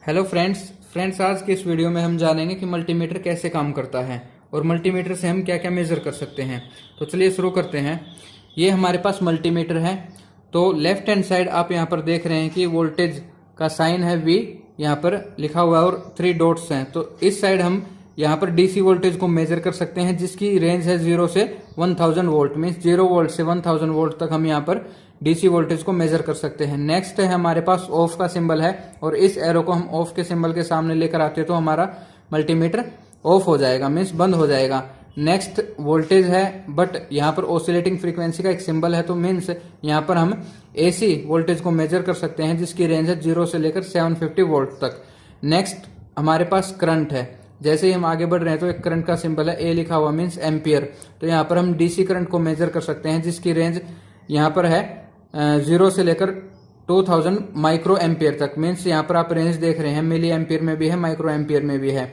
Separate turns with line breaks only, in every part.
Hello friends आज की इस वीडियो में हम जानेंगे कि मल्टीमीटर कैसे काम करता है और मल्टीमीटर से हम क्या क्या मेज़र कर सकते हैं। तो चलिए शुरू करते हैं। ये हमारे पास मल्टीमीटर है। तो लेफ्ट हैंड साइड आप यहाँ पर देख रहे हैं कि वोल्टेज का साइन है V, यहाँ पर लिखा हुआ है और 3 डॉट्स हैं। तो इस साइड हम यहाँ पर डीसी वोल्टेज को मेजर कर सकते हैं जिसकी रेंज है 0 से 1000 वोल्ट, मीन्स 0 वोल्ट से 1000 वोल्ट तक हम यहाँ पर डीसी वोल्टेज को मेजर कर सकते हैं। नेक्स्ट है हमारे पास ऑफ का सिंबल है और इस एरो को हम ऑफ के सिंबल के सामने लेकर आते हैं तो हमारा मल्टीमीटर ऑफ हो जाएगा, मीन्स बंद हो जाएगा। नेक्स्ट वोल्टेज है बट यहाँ पर ऑसिलेटिंग फ्रीक्वेंसी का एक सिंबल है, तो मीन्स यहाँ पर हम एसी वोल्टेज को मेजर कर सकते हैं जिसकी रेंज है 0 से लेकर 750 वोल्ट तक। नेक्स्ट हमारे पास करंट है। जैसे ही हम आगे बढ़ रहे हैं तो एक करंट का सिंबल है, ए लिखा हुआ मीन्स एम्पियर। तो यहाँ पर हम डीसी करंट को मेजर कर सकते हैं जिसकी रेंज यहाँ पर है 0 से लेकर 2000 माइक्रो एम्पियर तक। मीन्स यहाँ पर आप रेंज देख रहे हैं, मिली एम्पियर में भी है, माइक्रो एम्पियर में भी है,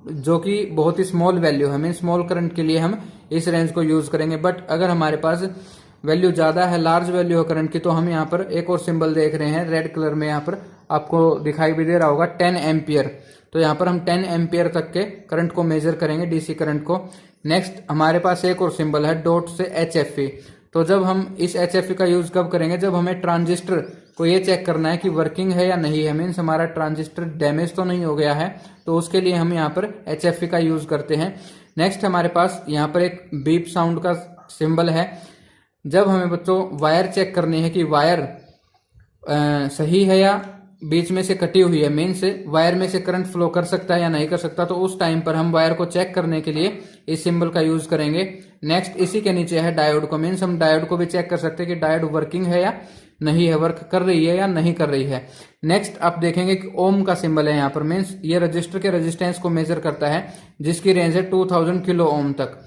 जो कि बहुत ही स्मॉल वैल्यू है। मीन्स स्मॉल करंट के लिए हम इस रेंज को यूज करेंगे। बट अगर हमारे पास वैल्यू ज्यादा है, लार्ज वैल्यू है करंट की, तो हम यहाँ पर एक और सिंबल देख रहे हैं रेड कलर में, यहाँ पर आपको दिखाई भी दे रहा होगा 10 एम्पियर। तो यहाँ पर हम 10 एम्पियर तक के करंट को मेजर करेंगे, डीसी करंट को। नेक्स्ट हमारे पास एक और सिंबल है डॉट से HFE। तो जब हम इस HFE का यूज कब करेंगे, जब हमें ट्रांजिस्टर को ये चेक करना है कि वर्किंग है या नहीं है, मीन्स हमारा ट्रांजिस्टर डैमेज तो नहीं हो गया है, तो उसके लिए हम यहाँ पर HFE का यूज करते हैं। नेक्स्ट हमारे पास यहाँ पर एक बीप साउंड का सिंबल है। जब हमें बच्चों वायर चेक करनी है कि वायर सही है या बीच में से कटी हुई है, मीन्स वायर में से करंट फ्लो कर सकता है या नहीं कर सकता, तो उस टाइम पर हम वायर को चेक करने के लिए इस सिंबल का यूज करेंगे। नेक्स्ट इसी के नीचे है डायोड को, मीन्स हम डायोड को भी चेक कर सकते हैं कि डायोड वर्किंग है या नहीं है, वर्क कर रही है या नहीं कर रही है। नेक्स्ट आप देखेंगे कि ओम का सिंबल है यहाँ पर, मीन्स ये रजिस्टर के रेजिस्टेंस को मेजर करता है जिसकी रेंज है 2000 किलो ओम तक।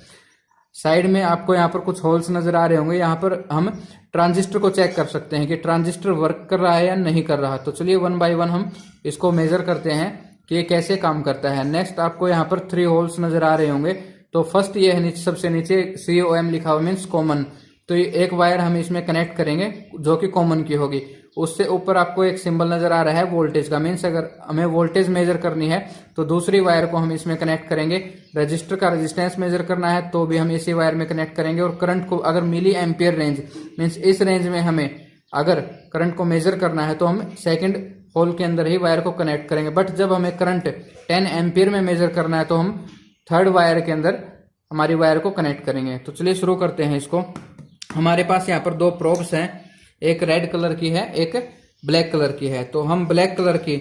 साइड में आपको यहाँ पर कुछ होल्स नजर आ रहे होंगे, यहाँ पर हम ट्रांजिस्टर को चेक कर सकते हैं कि ट्रांजिस्टर वर्क कर रहा है या नहीं कर रहा। तो चलिए 1 बाय 1 हम इसको मेजर करते हैं कि ये कैसे काम करता है। नेक्स्ट आपको यहाँ पर 3 होल्स नजर आ रहे होंगे। तो फर्स्ट ये है सबसे नीचे COM लिखा हुआ मीन्स कॉमन। तो ये एक वायर हम इसमें कनेक्ट करेंगे जो कि कॉमन की होगी। उससे ऊपर आपको एक सिंबल नजर आ रहा है वोल्टेज का, मीन्स अगर हमें वोल्टेज मेजर करनी है तो दूसरी वायर को हम इसमें कनेक्ट करेंगे। रजिस्टर का रेजिस्टेंस मेजर करना है तो भी हम इसी वायर में कनेक्ट करेंगे। और करंट को अगर मिली एम्पियर रेंज, मीन्स इस रेंज में हमें अगर करंट को मेजर करना है तो हम सेकेंड होल के अंदर ही वायर को कनेक्ट करेंगे। बट जब हमें करंट 10 एम्पियर में मेजर करना है तो हम थर्ड वायर के अंदर हमारी वायर को कनेक्ट करेंगे। तो चलिए शुरू करते हैं इसको। हमारे पास यहाँ पर 2 प्रोब्स हैं, एक रेड कलर की है, एक ब्लैक कलर की है। तो हम ब्लैक कलर की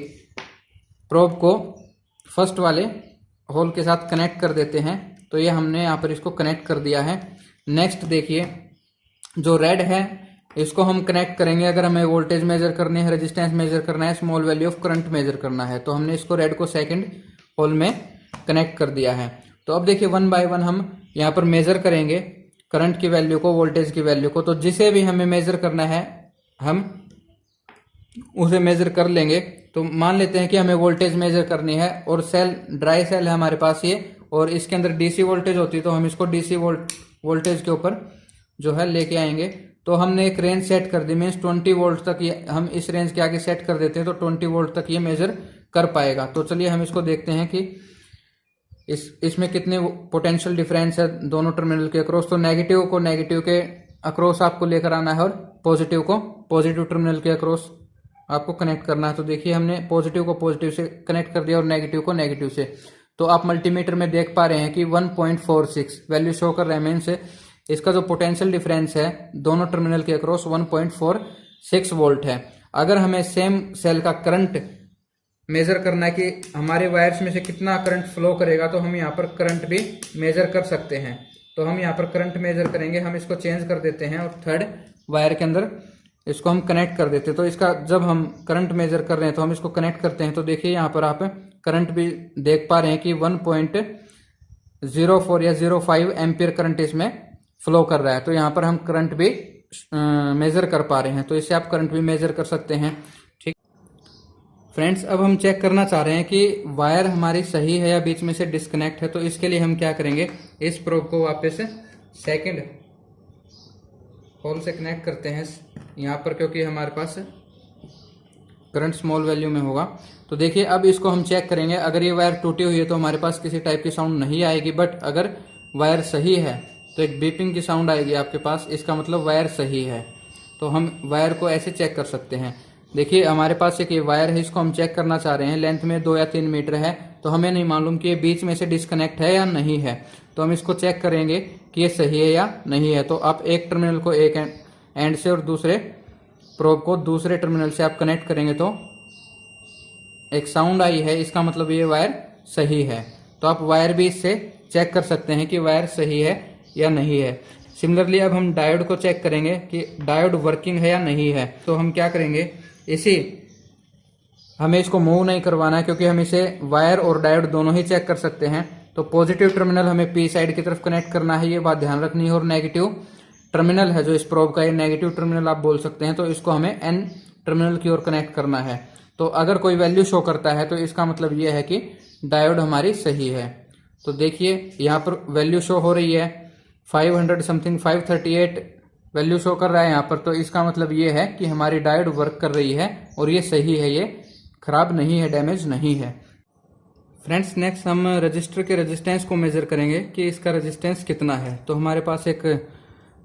प्रोब को फर्स्ट वाले होल के साथ कनेक्ट कर देते हैं। तो ये हमने यहाँ पर इसको कनेक्ट कर दिया है। नेक्स्ट देखिए जो रेड है इसको हम कनेक्ट करेंगे अगर हमें वोल्टेज मेजर करनी है, रेजिस्टेंस मेजर करना है, small value of current measure करना है। तो हमने इसको रेड को सेकंड होल में कनेक्ट कर दिया है। तो अब देखिए 1 बाय 1 हम यहाँ पर मेजर करेंगे करंट की वैल्यू को, वोल्टेज की वैल्यू को। तो जिसे भी हमें मेजर करना है हम उसे मेजर कर लेंगे। तो मान लेते हैं कि हमें वोल्टेज मेजर करनी है और सेल ड्राई सेल है हमारे पास ये, और इसके अंदर डीसी वोल्टेज होती है। तो हम इसको डीसी वोल्टेज के ऊपर जो है लेके आएंगे। तो हमने एक रेंज सेट कर दी, मीन्स 20 वोल्ट तक ये हम इस रेंज के आगे सेट कर देते हैं तो 20 वोल्ट तक ये मेजर कर पाएगा। तो चलिए हम इसको देखते हैं कि इसमें कितने पोटेंशियल डिफरेंस है दोनों टर्मिनल के अक्रॉस। तो नेगेटिव को नेगेटिव के अक्रॉस आपको लेकर आना है और पॉजिटिव को पॉजिटिव टर्मिनल के अक्रॉस आपको कनेक्ट करना है। तो देखिए हमने पॉजिटिव को पॉजिटिव से कनेक्ट कर दिया और नेगेटिव को नेगेटिव से। तो आप मल्टीमीटर में देख पा रहे हैं कि 1.46 वैल्यू शो कर रहे हैं, मीन्स इसका जो पोटेंशियल डिफरेंस है दोनों टर्मिनल के अक्रॉस 1.46 वोल्ट है। अगर हमें सेम सेल का करंट मेजर करना है कि हमारे वायर्स में से कितना करंट फ्लो करेगा, तो हम यहाँ पर करंट भी मेजर कर सकते हैं। तो हम यहाँ पर करंट मेजर करेंगे, हम इसको चेंज कर देते हैं और थर्ड वायर के अंदर इसको हम कनेक्ट कर देते हैं। तो इसका जब हम करंट मेजर कर रहे हैं तो हम इसको कनेक्ट करते हैं। तो देखिए यहाँ पर आप करंट भी देख पा रहे हैं कि 1.04 या 05 एम्पियर करंट इसमें फ्लो कर रहा है। तो यहाँ पर हम करंट भी मेजर कर पा रहे हैं। तो इससे आप करंट भी मेजर कर सकते हैं। ठीक फ्रेंड्स, अब हम चेक करना चाह रहे हैं कि वायर हमारी सही है या बीच में से डिस्कनेक्ट है। तो इसके लिए हम क्या करेंगे, इस प्रोब को वापस सेकंड होल से कनेक्ट करते हैं यहाँ पर, क्योंकि हमारे पास करंट स्मॉल वैल्यू में होगा। तो देखिए अब इसको हम चेक करेंगे। अगर ये वायर टूटी हुई है तो हमारे पास किसी टाइप की साउंड नहीं आएगी, बट अगर वायर सही है तो एक बीपिंग की साउंड आएगी आपके पास, इसका मतलब वायर सही है। तो हम वायर को ऐसे चेक कर सकते हैं। देखिए हमारे पास एक ये वायर है, इसको हम चेक करना चाह रहे हैं, लेंथ में 2 या 3 मीटर है, तो हमें नहीं मालूम कि ये बीच में से डिस्कनेक्ट है या नहीं है। तो हम इसको चेक करेंगे कि ये सही है या नहीं है। तो आप एक टर्मिनल को एक एंड से और दूसरे प्रोब को दूसरे टर्मिनल से आप कनेक्ट करेंगे तो एक साउंड आई है, इसका मतलब ये वायर सही है। तो आप वायर भी इससे चेक कर सकते हैं कि वायर सही है या नहीं है। सिमिलरली अब हम डायोड को चेक करेंगे कि डायोड वर्किंग है या नहीं है। तो हम क्या करेंगे, हमें इसको मूव नहीं करवाना है, क्योंकि हम इसे वायर और डायोड दोनों ही चेक कर सकते हैं। तो पॉजिटिव टर्मिनल हमें पी साइड की तरफ कनेक्ट करना है, ये बात ध्यान रखनी है। और नेगेटिव टर्मिनल है जो इस प्रोब का, ये नेगेटिव टर्मिनल आप बोल सकते हैं, तो इसको हमें एन टर्मिनल की ओर कनेक्ट करना है। तो अगर कोई वैल्यू शो करता है तो इसका मतलब ये है कि डायोड हमारी सही है। तो देखिए यहाँ पर वैल्यू शो हो रही है 500 समथिंग, 538 वैल्यू शो कर रहा है यहाँ पर। तो इसका मतलब ये है कि हमारी डायोड वर्क कर रही है और ये सही है, ये खराब नहीं है, डैमेज नहीं है। फ्रेंड्स नेक्स्ट हम रजिस्टर के रेजिस्टेंस को मेजर करेंगे कि इसका रेजिस्टेंस कितना है। तो हमारे पास एक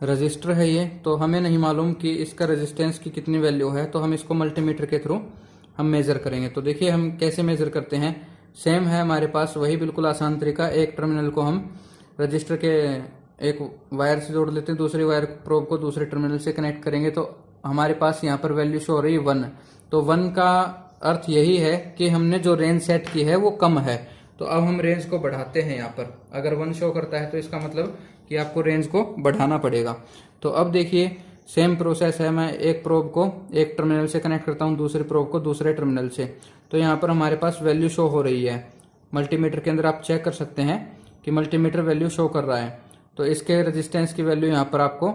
रजिस्टर है ये, तो हमें नहीं मालूम कि इसका रेजिस्टेंस की कितनी वैल्यू है, तो हम इसको मल्टीमीटर के थ्रू हम मेजर करेंगे। तो देखिए हम कैसे मेजर करते हैं, सेम है हमारे पास वही बिल्कुल आसान तरीका। एक टर्मिनल को हम रजिस्टर के एक वायर से जोड़ लेते हैं, दूसरी वायर प्रोब को दूसरे टर्मिनल से कनेक्ट करेंगे तो हमारे पास यहाँ पर वैल्यू शो हो रही है 1। तो 1 का अर्थ यही है कि हमने जो रेंज सेट की है वो कम है। तो अब हम रेंज को बढ़ाते हैं। यहाँ पर अगर 1 शो करता है तो इसका मतलब कि आपको रेंज को बढ़ाना पड़ेगा। तो अब देखिए सेम प्रोसेस है, मैं एक प्रोब को एक टर्मिनल से कनेक्ट करता हूँ, दूसरे प्रोब को दूसरे टर्मिनल से। तो यहाँ पर हमारे पास वैल्यू शो हो रही है। मल्टीमीटर के अंदर आप चेक कर सकते हैं कि मल्टीमीटर वैल्यू शो कर रहा है। तो इसके रेजिस्टेंस की वैल्यू यहाँ पर आपको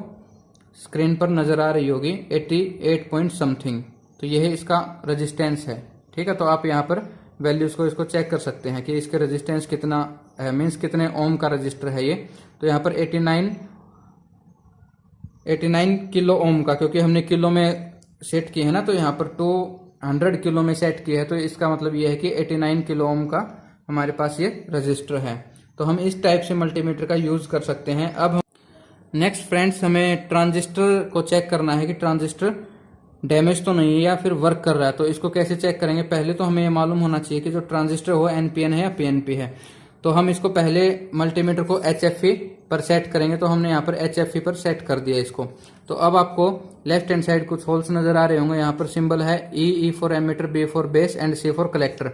स्क्रीन पर नजर आ रही होगी 88 पॉइंट समथिंग। तो यही इसका रेजिस्टेंस है, ठीक है। तो आप यहाँ पर वैल्यूज को इसको चेक कर सकते हैं कि इसके रेजिस्टेंस कितना है, मीन्स कितने ओम का रजिस्टर है ये। तो यहाँ पर 89 किलो ओम का, क्योंकि हमने किलो में सेट की है ना, तो यहाँ पर 200 किलो में सेट की है। तो इसका मतलब ये है कि 89 किलो ओम का हमारे पास ये रजिस्टर है। तो हम इस टाइप से मल्टीमीटर का यूज कर सकते हैं। अब हम नेक्स्ट फ्रेंड्स हमें ट्रांजिस्टर को चेक करना है कि ट्रांजिस्टर डैमेज तो नहीं है या फिर वर्क कर रहा है। तो इसको कैसे चेक करेंगे, पहले तो हमें ये मालूम होना चाहिए कि जो ट्रांजिस्टर हो एनपीएन है या पीएनपी है। तो हम इसको पहले मल्टीमीटर को एचएफई पर सेट करेंगे। तो हमने यहाँ पर एचएफई पर सेट कर दिया इसको। तो अब आपको लेफ्ट हैंड साइड कुछ होल्स नजर आ रहे होंगे। यहाँ पर सिंबल है E for emitter, B for base and C for collector.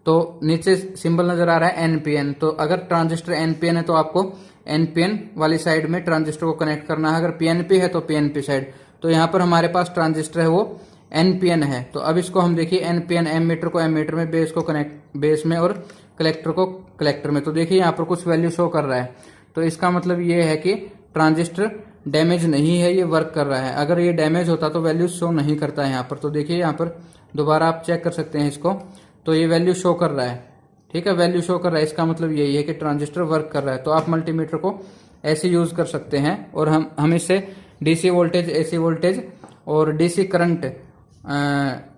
तो नीचे सिंबल नजर आ रहा है एनपीएन। तो अगर ट्रांजिस्टर एनपीएन है तो आपको एनपीएन वाली साइड में ट्रांजिस्टर को कनेक्ट करना है, अगर पीएनपी है तो पीएनपी साइड। तो यहाँ पर हमारे पास ट्रांजिस्टर है वो एनपीएन है। तो अब इसको हम देखिए एनपीएन, एमीटर को एमीटर में, बेस को कनेक्ट बेस में और कलेक्टर को कलेक्टर में। तो देखिए यहाँ पर कुछ वैल्यू शो कर रहा है। तो इसका मतलब ये है कि ट्रांजिस्टर डैमेज नहीं है, ये वर्क कर रहा है। अगर ये डैमेज होता तो वैल्यू शो नहीं करता है यहाँ पर। तो देखिए यहाँ पर दोबारा आप चेक कर सकते हैं इसको, तो ये वैल्यू शो कर रहा है, ठीक है, वैल्यू शो कर रहा है। इसका मतलब यही है कि ट्रांजिस्टर वर्क कर रहा है। तो आप मल्टीमीटर को ऐसे यूज कर सकते हैं और हम इससे डीसी वोल्टेज, एसी वोल्टेज और डीसी करंट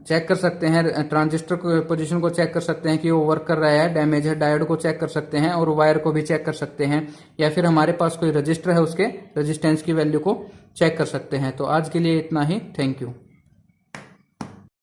चेक कर सकते हैं। ट्रांजिस्टर पोजीशन को चेक कर सकते हैं कि वो वर्क कर रहा है, डैमेज है। डायोड को चेक कर सकते हैं और वायर को भी चेक कर सकते हैं, या फिर हमारे पास कोई रजिस्टर है उसके रेजिस्टेंस की वैल्यू को चेक कर सकते हैं। तो आज के लिए इतना ही, थैंक यू।